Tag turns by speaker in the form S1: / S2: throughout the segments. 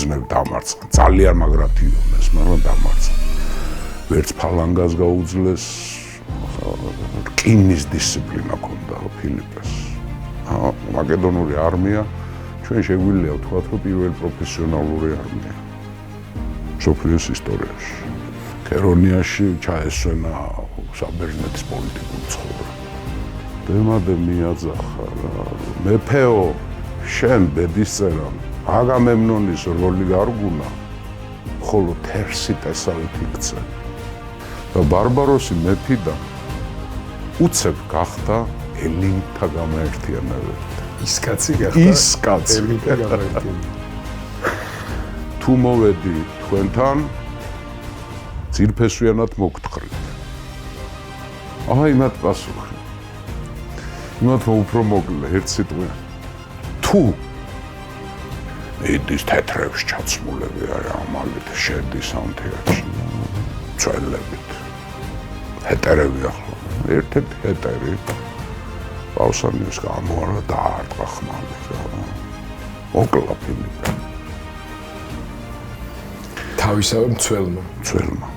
S1: ებრძნებ დამარცხა. ძალიან მაგრად იონეს, მაგრამ დამარცხა. ვერც ფალანგას გაუძლეს, რკინის დისციპლინა ჰქონდა ფილიპეს. მაკედონური არმია ჩვენ შეგვიძლია ვთქვათ, რომ პირველი პროფესიონალური არმია მსოფლიოს ისტორიაში. ქერონიაში ჩაესვენა საბერძნეთის პოლიტიკური ცხოვრება. დემადე მიაძახა რა, მეფეო, შენ ბედისწერან აგამემნონის როლი გარგუნა, ხოლო თერსი ტესავით იქცე. და ბარბაროსი მეფიდან უცებ გახდა ელინთა გამაერთიანებელი.
S2: ის კაცი გახდა
S1: ის კაცი
S2: ელინთა გამაერთიანებელი.
S1: თუ მოვედი თქვენთან, ძირფესვიანად მოგთხრით. იმათ პასუხი. იმათ უფრო მოკლე, ერთ სიტყვით. თუ იდის თეთრებს ჩაცმულები არა ამალით შედის ამ თეატრში. წველებით. ჰეტერები ახლა. ერთ-ერთი ჰეტერი პაუსანიოს გამოარა და არტყა ხმალით. მოკლა ფილიპე.
S2: თავისავე მცველმა.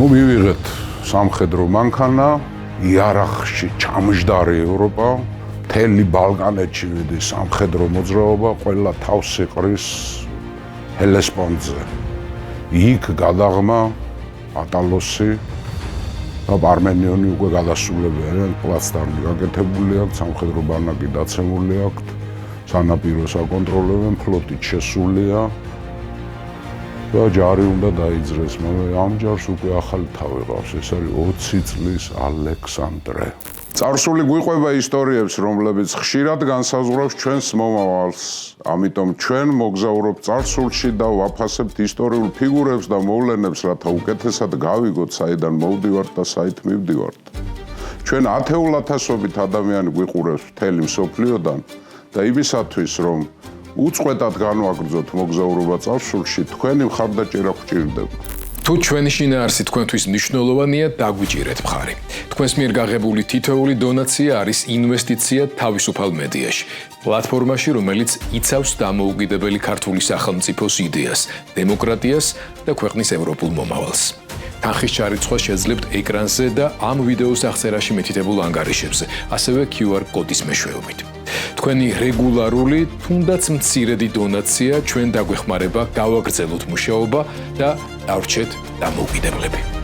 S1: მივიღეთ სამხედრო მანქანა, იარაღში ჩამჯდარი ევროპა, მთელი ბალკანეთში ვიდის სამხედრო მოძრაობა, ყველა თავს იყრის ჰელესპონტზე. იქ გადაღმა ატალოსი და პარმენიონი უკვე გადასულებიან, პლაცდარმი გაკეთებული აქვს, სამხედრო ბანაკი დაცემული აქვს, სანაპიროს აკონტროლებენ, ფლოტით შესულია. და ჯარი უნდა დაიძრეს, მაგრამ ამ ჯარს უკვე ახალი თავი ყავს, ეს არის 20 წლის ალექსანდრე. წარსული გვიყვება ისტორიებს, რომლებიც ხშირად განსაზღვრავს ჩვენს მომავალს. ამიტომ ჩვენ მოგზაურობთ წარსულში და ვაფასებთ ისტორიულ ფიგურებს და მოვლენებს, რათა უკეთესად გავიგოთ, საიდან მოვდივართ და საით მივდივართ. ჩვენ ათეულათასობით ადამიანი გვიყურებს მთელი მსოფლიოდან და იმისათვის, რომ უწყვეტად განვაგრძოთ მოგზაურობა წარსულში, თქვენი მხარდაჭერა გვჭირდება.
S2: თუ ჩვენი შინაარსი თქვენთვის მნიშვნელოვანია, დაგვიჭირეთ მხარი. თქვენს მიერ გაღებული თითოეული დონაცია არის ინვესტიცია თავისუფალ მედიაში, პლატფორმაში, რომელიც იცავს დამოუკიდებელი ქართული სახელმწიფოს იდეას, დემოკრატიას და ქვეყნის ევროპულ მომავალს. თანხის ჩარიცხვა შეძლებთ ეკრანზე და ამ ვიდეოს აღწერაში მითითებულ ანგარიშებზე, ასევე QR კოდის მეშვეობით. თქვენი რეგულარული, თუნდაც მცირედი დონაცია ჩვენ დაგვეხმარება გავაგრძელოთ მუშაობა და დავრჩეთ დამოუკიდებლები.